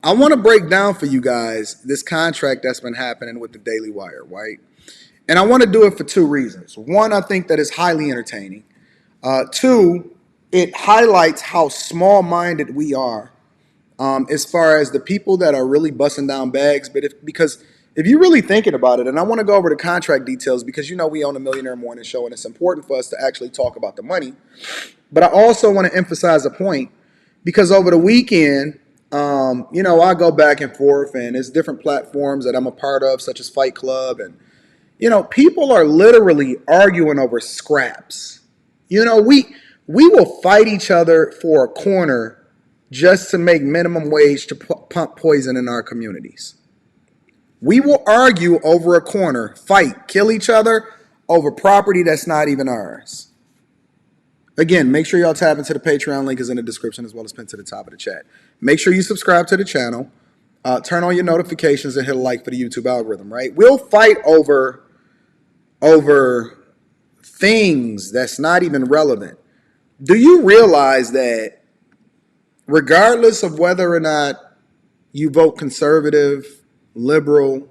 I want to break down for you guys this contract that's been happening with the Daily Wire, right? And I want to do it for two reasons. One, I think that it's highly entertaining. Two, it highlights how small-minded we are as far as the people that are really busting down bags. Because if you're really thinking about it, and I want to go over the contract details because we own a Millionaire Morning Show, and it's important for us to actually talk about the money. But I also want to emphasize a point because over the weekend, I go back and forth, and there's different platforms that I'm a part of, such as Fight Club, and people are literally arguing over scraps. We will fight each other for a corner just to make minimum wage to pump poison in our communities. We will argue over a corner, fight, kill each other over property that's not even ours. Again, make sure y'all tap into the Patreon link is in the description as well as pinned to the top of the chat. Make sure you subscribe to the channel, turn on your notifications, and hit a like for the YouTube algorithm, right? We'll fight over things that's not even relevant. Do you realize that regardless of whether or not you vote conservative, liberal,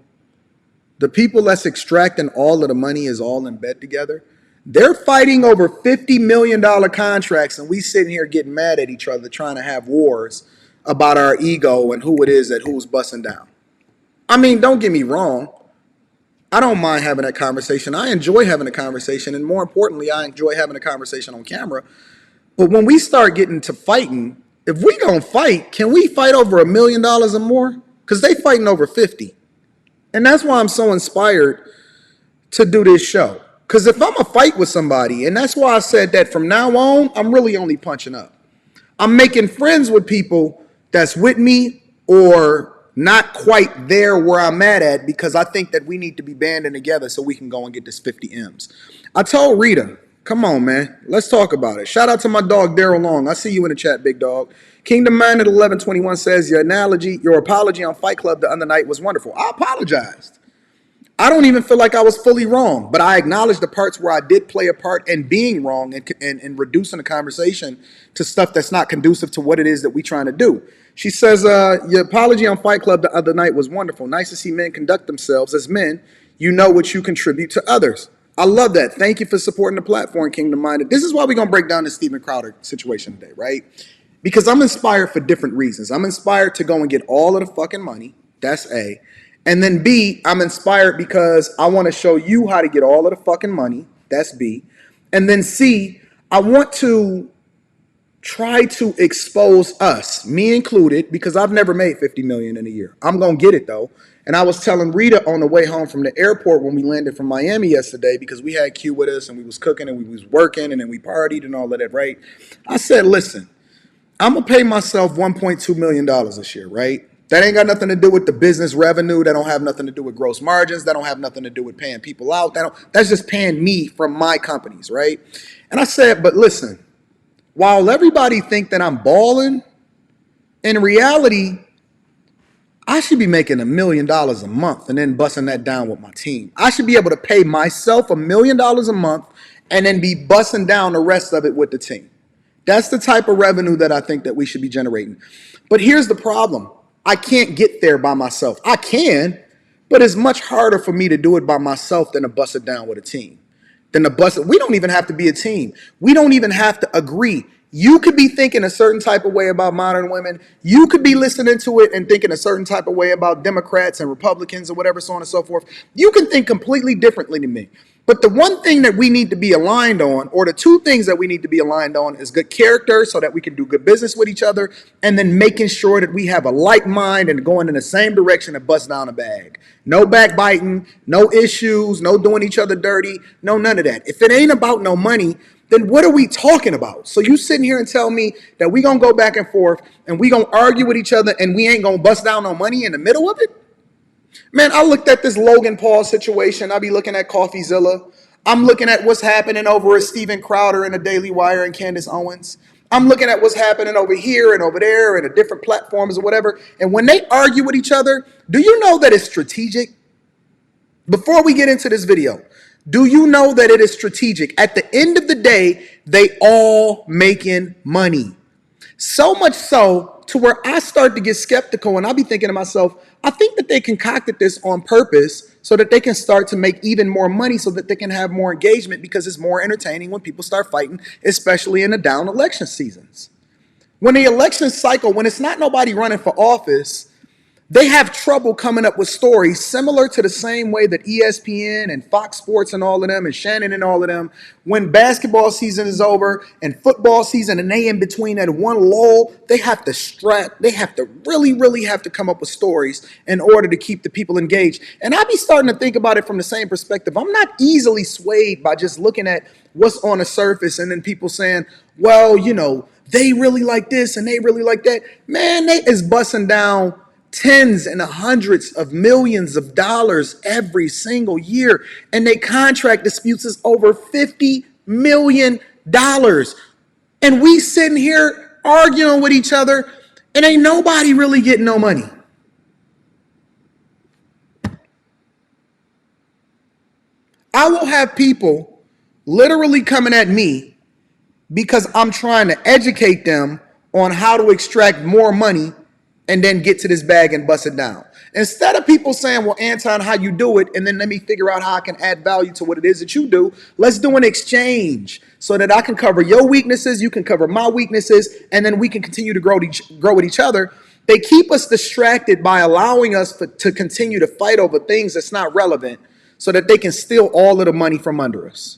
the people that's extracting all of the money is all in bed together? They're fighting over $50 million contracts, and we sitting here getting mad at each other trying to have wars about our ego and who it is that who's busting down. I mean, don't get me wrong. I don't mind having that conversation. I enjoy having a conversation, and more importantly, I enjoy having a conversation on camera. But when we start getting to fighting, if we gonna fight, can we fight over $1 million or more? Because they fighting over 50. And that's why I'm so inspired to do this show. Because if I'm a fight with somebody, and that's why I said that from now on, I'm really only punching up. I'm making friends with people that's with me or not quite there where I'm at because I think that we need to be banding together so we can go and get this 50 M's. I told Rita, come on, man, let's talk about it. Shout out to my dog, Daryl Long. I see you in the chat, big dog. Kingdom Minded 1121 says, your apology on Fight Club the other night was wonderful. I apologized. I don't even feel like I was fully wrong, but I acknowledge the parts where I did play a part in being wrong and reducing the conversation to stuff that's not conducive to what it is that we're trying to do. She says, your apology on Fight Club the other night was wonderful. Nice to see men conduct themselves as men. You know what you contribute to others. I love that. Thank you for supporting the platform, Kingdom Minded. This is why we're going to break down the Steven Crowder situation today, right? Because I'm inspired for different reasons. I'm inspired to go and get all of the fucking money. That's A. And then B, I'm inspired because I want to show you how to get all of the fucking money. That's B. And then C, I want to try to expose us, me included, because I've never made $50 million in a year. I'm going to get it though. And I was telling Rita on the way home from the airport when we landed from Miami yesterday, because we had Q with us and we was cooking and we was working and then we partied and all of that, right? I said, listen, I'm going to pay myself $1.2 million this year, right? That ain't got nothing to do with the business revenue. That don't have nothing to do with gross margins. That don't have nothing to do with paying people out. That's just paying me from my companies, right? And I said, but listen, while everybody think that I'm balling, in reality, I should be making $1 million a month and then busting that down with my team. I should be able to pay myself $1 million a month and then be busting down the rest of it with the team. That's the type of revenue that I think that we should be generating. But here's the problem. I can't get there by myself. I can, but it's much harder for me to do it by myself than to bust it down with a team. We don't even have to be a team. We don't even have to agree. You could be thinking a certain type of way about modern women. You could be listening to it and thinking a certain type of way about Democrats and Republicans or whatever, so on and so forth. You can think completely differently than me. But the one thing that we need to be aligned on, or the two things that we need to be aligned on, is good character so that we can do good business with each other, and then making sure that we have a like mind and going in the same direction and bust down a bag. No backbiting, no issues, no doing each other dirty, no none of that. If it ain't about no money, then what are we talking about? So you sitting here and tell me that we gonna go back and forth and we gonna argue with each other and we ain't gonna bust down no money in the middle of it? Man, I looked at this Logan Paul situation. I be looking at CoffeeZilla. I'm looking at what's happening over at Steven Crowder and the Daily Wire and Candace Owens. I'm looking at what's happening over here and over there and the different platforms or whatever. And when they argue with each other, do you know that it's strategic? Before we get into this video, do you know that it is strategic? At the end of the day, they all making money. So much so to where I start to get skeptical and I'll be thinking to myself, I think that they concocted this on purpose so that they can start to make even more money so that they can have more engagement because it's more entertaining when people start fighting, especially in the down election seasons. When the election cycle, when it's not nobody running for office, they have trouble coming up with stories similar to the same way that ESPN and Fox Sports and all of them and Shannon and all of them, when basketball season is over and football season and they in between that one lull, they have to really have to come up with stories in order to keep the people engaged. And I be starting to think about it from the same perspective. I'm not easily swayed by just looking at what's on the surface and then people saying, well, they really like this and they really like that. Man, they is busting down tens and hundreds of millions of dollars every single year. And they contract disputes is over $50 million. And we sitting here arguing with each other and ain't nobody really getting no money. I will have people literally coming at me because I'm trying to educate them on how to extract more money and then get to this bag and bust it down. Instead of people saying, well, Anton, how you do it, and then let me figure out how I can add value to what it is that you do, let's do an exchange so that I can cover your weaknesses, you can cover my weaknesses, and then we can continue to grow with each other. They keep us distracted by allowing us to continue to fight over things that's not relevant so that they can steal all of the money from under us.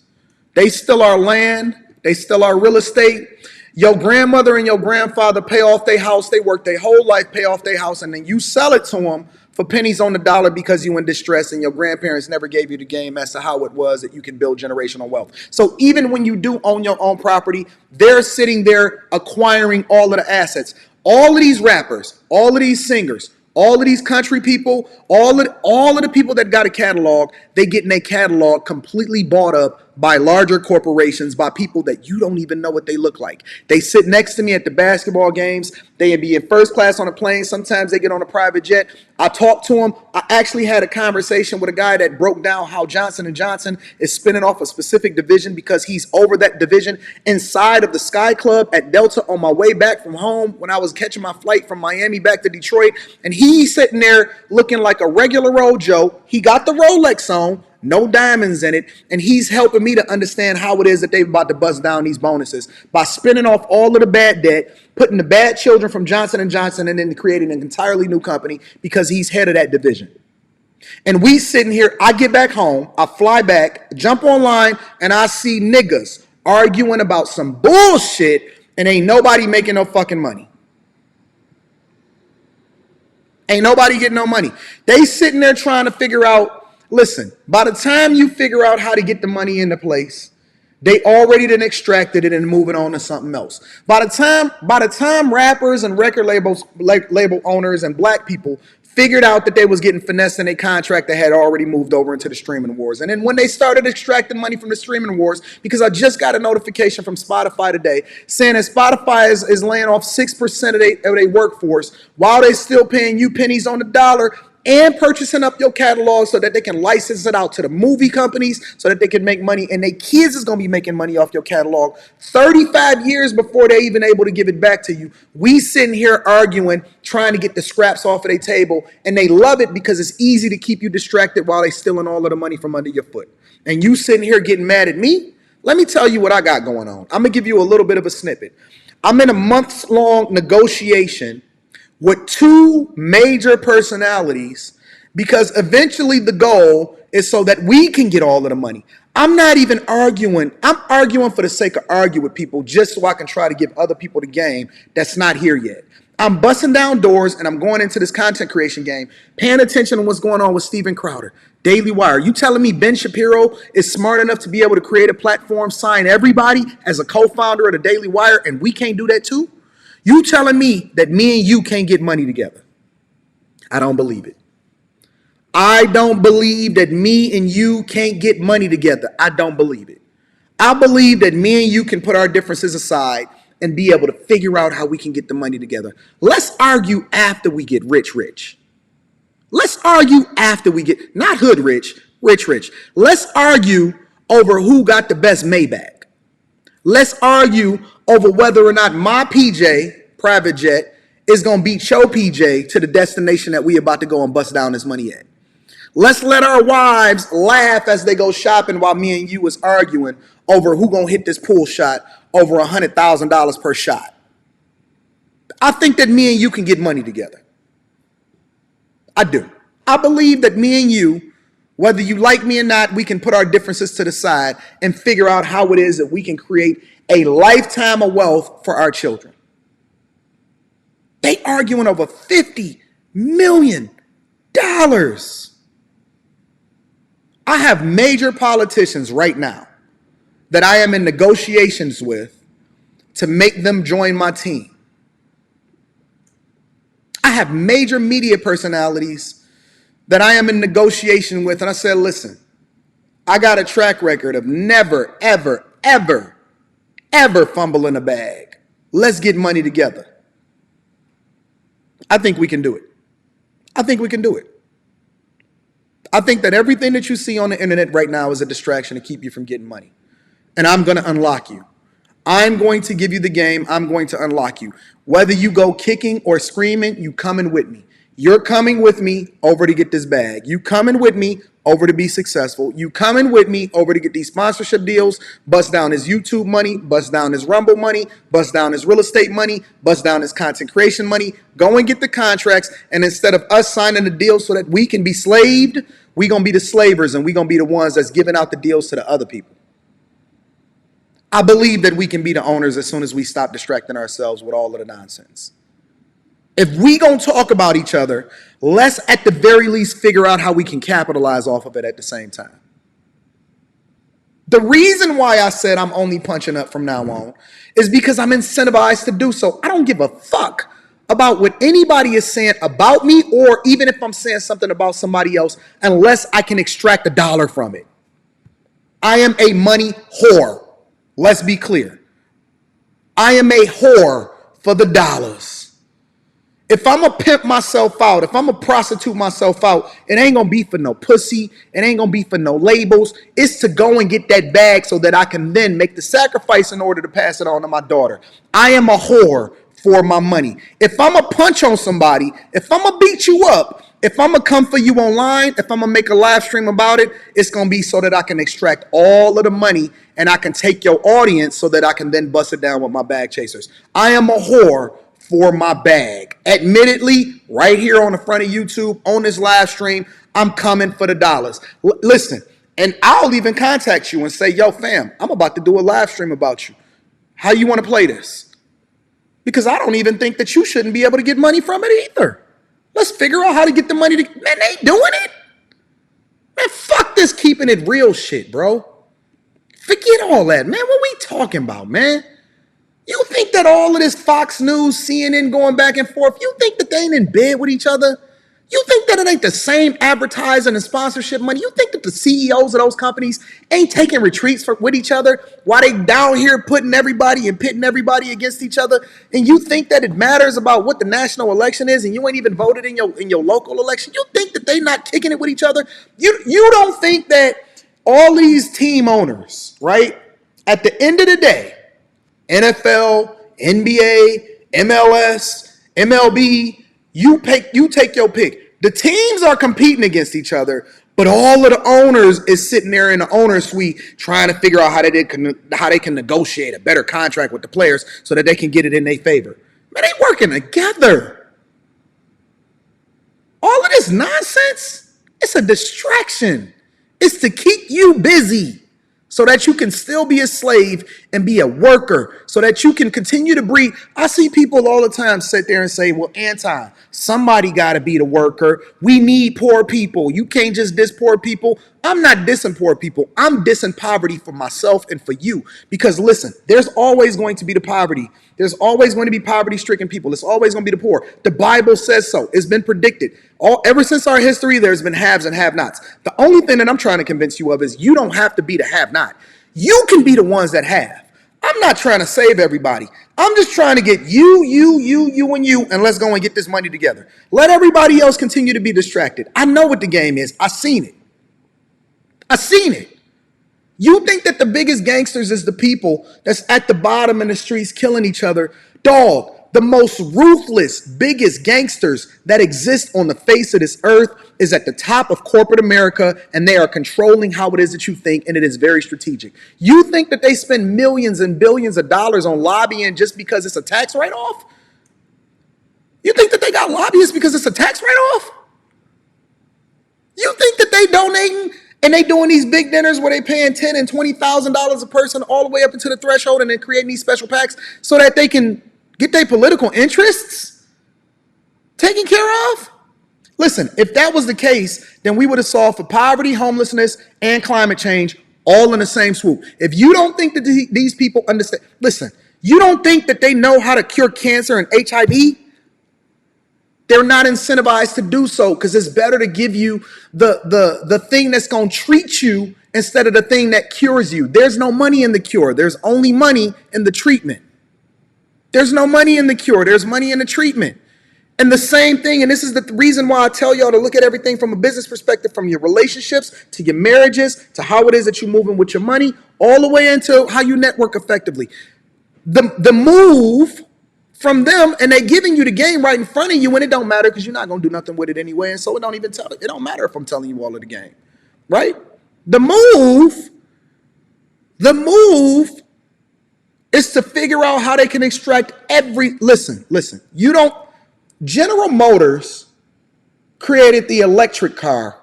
They steal our land, they steal our real estate. Your grandmother and your grandfather pay off their house. They work their whole life, pay off their house, and then you sell it to them for pennies on the dollar because you in distress and your grandparents never gave you the game as to how it was that you can build generational wealth. So even when you do own your own property, they're sitting there acquiring all of the assets. All of these rappers, all of these singers, all of these country people, all of the people that got a catalog, they getting their catalog completely bought up by larger corporations, by people that you don't even know what they look like. They sit next to me at the basketball games. They be in first class on a plane. Sometimes they get on a private jet. I talk to them. I actually had a conversation with a guy that broke down how Johnson & Johnson is spinning off a specific division because he's over that division inside of the Sky Club at Delta on my way back from home when I was catching my flight from Miami back to Detroit. And he's sitting there looking like a regular old Joe. He got the Rolex on, no diamonds in it, and he's helping me to understand how it is that they're about to bust down these bonuses by spinning off all of the bad debt, putting the bad children from Johnson & Johnson and then creating an entirely new company because he's head of that division. And we sitting here, I get back home, I fly back, jump online, and I see niggas arguing about some bullshit and ain't nobody making no fucking money. Ain't nobody getting no money. They sitting there trying to figure out, listen, by the time you figure out how to get the money into place, they already done extracted it and moving on to something else. By the time rappers and record label owners and black people figured out that they was getting finessed in a contract that had already moved over into the streaming wars. And then when they started extracting money from the streaming wars, because I just got a notification from Spotify today saying that Spotify is laying off 6% of their workforce while they still paying you pennies on the dollar and purchasing up your catalog so that they can license it out to the movie companies so that they can make money, and their kids is going to be making money off your catalog 35 years before they're even able to give it back to you. We sitting here arguing, trying to get the scraps off of their table, and they love it because it's easy to keep you distracted while they stealing all of the money from under your foot. And you sitting here getting mad at me? Let me tell you what I got going on. I'm going to give you a little bit of a snippet. I'm in a months-long negotiation with two major personalities because eventually the goal is so that we can get all of the money. I'm not even arguing. I'm arguing for the sake of arguing with people just so I can try to give other people the game that's not here yet. I'm busting down doors and I'm going into this content creation game, paying attention to what's going on with Steven Crowder, Daily Wire. You telling me Ben Shapiro is smart enough to be able to create a platform, sign everybody as a co-founder of the Daily Wire, and we can't do that too? You telling me that me and you can't get money together? I don't believe it. I don't believe that me and you can't get money together. I don't believe it. I believe that me and you can put our differences aside and be able to figure out how we can get the money together. Let's argue after we get rich. Let's argue after we get, not hood rich. Let's argue over who got the best Maybach. Let's argue over whether or not my PJ, private jet, is going to beat your PJ to the destination that we about to go and bust down this money at. Let's let our wives laugh as they go shopping while me and you is arguing over who going to hit this pool shot over $100,000 per shot. I think that me and you can get money together. I do. I believe that me and you, whether you like me or not, we can put our differences to the side and figure out how it is that we can create a lifetime of wealth for our children. They arguing over $50 million. I have major politicians right now that I am in negotiations with to make them join my team. I have major media personalities that I am in negotiation with, and I said, listen, I got a track record of never, ever, ever, ever fumbling a bag. Let's get money together. I think we can do it. I think we can do it. I think that everything that you see on the internet right now is a distraction to keep you from getting money. And I'm going to unlock you. I'm going to give you the game. I'm going to unlock you. Whether you go kicking or screaming, you coming with me. You're coming with me over to get this bag. You coming with me over to be successful. You coming with me over to get these sponsorship deals, bust down his YouTube money, bust down his Rumble money, bust down his real estate money, bust down his content creation money. Go and get the contracts. And instead of us signing the deal so that we can be slaved, we're going to be the slavers and we're going to be the ones that's giving out the deals to the other people. I believe that we can be the owners as soon as we stop distracting ourselves with all of the nonsense. If we gonna talk about each other, let's at the very least figure out how we can capitalize off of it at the same time. The reason why I said I'm only punching up from now on is because I'm incentivized to do so. I don't give a fuck about what anybody is saying about me, or even if I'm saying something about somebody else, unless I can extract a dollar from it. I am a money whore. Let's be clear. I am a whore for the dollars. If I'm going to pimp myself out, if I'm going to prostitute myself out, it ain't going to be for no pussy. It ain't going to be for no labels. It's to go and get that bag so that I can then make the sacrifice in order to pass it on to my daughter. I am a whore for my money. If I'm going to punch on somebody, if I'm going to beat you up, if I'm going to come for you online, if I'm going to make a live stream about it, it's going to be so that I can extract all of the money and I can take your audience so that I can then bust it down with my bag chasers. I am a whore for my bag. Admittedly, right here on the front of YouTube, on this live stream, I'm coming for the dollars. Listen, and I'll even contact you and say, yo, fam, I'm about to do a live stream about you. How you want to play this? Because I don't even think that you shouldn't be able to get money from it either. Let's figure out how to get the money. Man, they doing it. Man, fuck this keeping it real shit, bro. Forget all that, man. What we talking about, man? You think that all of this Fox News, CNN going back and forth, you think that they ain't in bed with each other? You think that it ain't the same advertising and sponsorship money? You think that the CEOs of those companies ain't taking retreats with each other while they down here putting everybody and pitting everybody against each other? And you think that it matters about what the national election is and you ain't even voted in your local election? You think that they not kicking it with each other? You don't think that all these team owners, right, at the end of the day, NFL, NBA, MLS, MLB, you take your pick. The teams are competing against each other, but all of the owners is sitting there in the owner suite trying to figure out how they can negotiate a better contract with the players so that they can get it in their favor. Man, they working together. All of this nonsense, it's a distraction. It's to keep you busy so that you can still be a slave and be a worker, so that you can continue to breed. I see people all the time sit there and say, well, Anton, somebody got to be the worker. We need poor people. You can't just diss poor people. I'm not dissing poor people. I'm dissing poverty for myself and for you. Because listen, there's always going to be the poverty. There's always going to be poverty-stricken people. It's always going to be the poor. The Bible says so. It's been predicted. Ever since our history, there's been haves and have-nots. The only thing that I'm trying to convince you of is you don't have to be the have-not. You can be the ones that have. I'm not trying to save everybody. I'm just trying to get you, and you, and let's go and get this money together. Let everybody else continue to be distracted. I know what the game is. I seen it. You think that the biggest gangsters is the people that's at the bottom in the streets killing each other? Dog, The most ruthless, biggest gangsters that exist on the face of this earth is at the top of corporate America, and they are controlling how it is that you think, and it is very strategic. You think that they spend millions and billions of dollars on lobbying just because it's a tax write-off? You think that they got lobbyists because it's a tax write-off? You think that they donating and they doing these big dinners where they paying $10,000 and $20,000 a person all the way up into the threshold, and then creating these special packs so that they can get their political interests taken care of? Listen, if that was the case, then we would have solved for poverty, homelessness, and climate change all in the same swoop. If you don't think that these people understand, listen, you don't think that they know how to cure cancer and HIV? They're not incentivized to do so because it's better to give you the thing that's going to treat you instead of the thing that cures you. There's no money in the cure. There's only money in the treatment. There's no money in the cure. There's money in the treatment. And the same thing, and this is the reason why I tell y'all to look at everything from a business perspective, from your relationships to your marriages to how it is that you're moving with your money, all the way into how you network effectively. The move from them, and they giving you the game right in front of you, and it don't matter because you're not going to do nothing with it anyway, and so it don't matter if I'm telling you all of the game, right? The move is to figure out how they can extract listen, General Motors created the electric car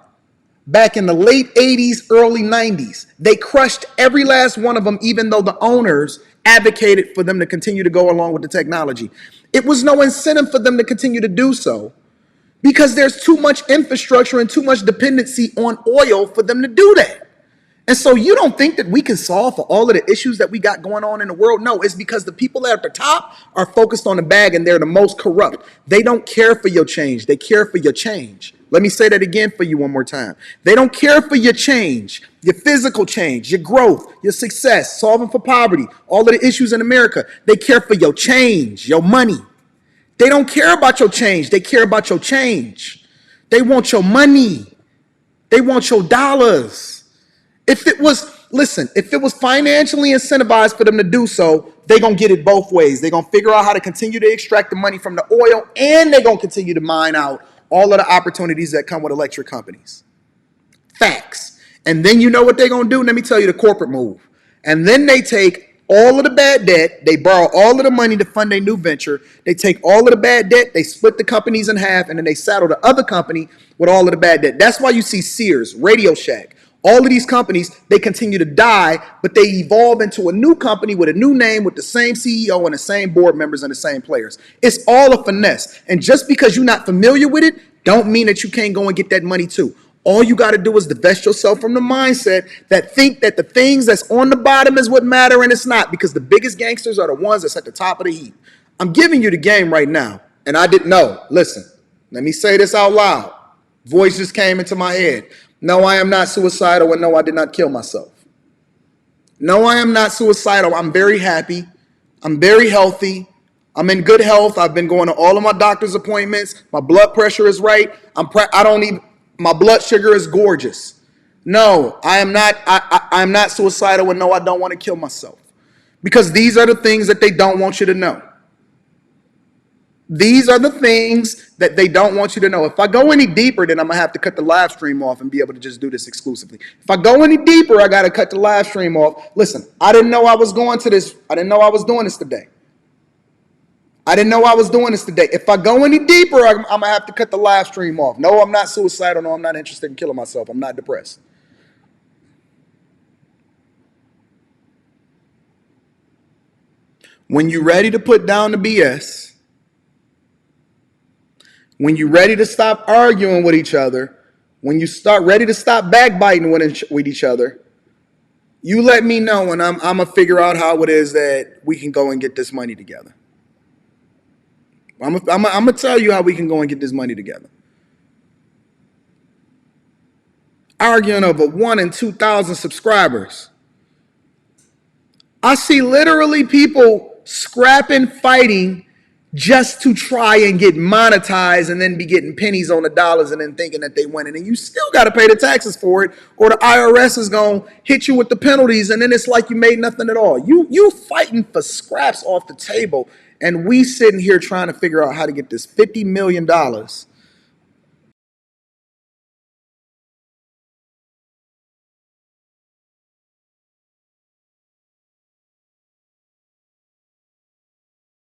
back in the late 80s, early 90s. They crushed every last one of them, even though the owners advocated for them to continue to go along with the technology. It was no incentive for them to continue to do so because there's too much infrastructure and too much dependency on oil for them to do that. And so you don't think that we can solve for all of the issues that we got going on in the world? No, it's because the people at the top are focused on the bag and they're the most corrupt. They don't care for your change. They care for your change. Let me say that again for you one more time. They don't care for your change, your physical change, your growth, your success, solving for poverty, all of the issues in America. They care for your change, your money. They don't care about your change. They care about your change. They want your money. They want your dollars. If it was financially incentivized for them to do so, they're going to get it both ways. They're going to figure out how to continue to extract the money from the oil, and they're going to continue to mine out all of the opportunities that come with electric companies. Facts. And then you know what they're going to do? Let me tell you the corporate move. And then they take all of the bad debt. They borrow all of the money to fund a new venture. They take all of the bad debt. They split the companies in half, and then they saddle the other company with all of the bad debt. That's why you see Sears, Radio Shack, all of these companies, they continue to die, but they evolve into a new company with a new name, with the same CEO and the same board members and the same players. It's all a finesse. And just because you're not familiar with it, don't mean that you can't go and get that money too. All you got to do is divest yourself from the mindset that think that the things that's on the bottom is what matter, and it's not, because the biggest gangsters are the ones that's at the top of the heap. I'm giving you the game right now, and I didn't know. Listen, let me say this out loud. Voice just came into my head. No, I am not suicidal, and no, I did not kill myself. No, I am not suicidal. I'm very happy. I'm very healthy. I'm in good health. I've been going to all of my doctor's appointments. My blood pressure is right. My blood sugar is gorgeous. No, I am not. I'm not suicidal, and no, I don't want to kill myself. Because these are the things that they don't want you to know. These are the things that they don't want you to know. If I go any deeper, then I'm going to have to cut the live stream off and be able to just do this exclusively. If I go any deeper, I got to cut the live stream off. Listen, I didn't know I was going to this. I didn't know I was doing this today. I didn't know I was doing this today. If I go any deeper, I'm going to have to cut the live stream off. No, I'm not suicidal. No, I'm not interested in killing myself. I'm not depressed. When you're ready to put down the BS, when you're ready to stop arguing with each other, when you start ready to stop backbiting with each other, you let me know, and I'm going to figure out how it is that we can go and get this money together. I'm going to tell you how we can go and get this money together. Arguing over 1 in 2,000 subscribers. I see literally people scrapping, fighting, just to try and get monetized and then be getting pennies on the dollars and then thinking that they win. And then you still got to pay the taxes for it, or the IRS is going to hit you with the penalties, and then it's like you made nothing at all. You fighting for scraps off the table And we sitting here trying to figure out how to get this $50 million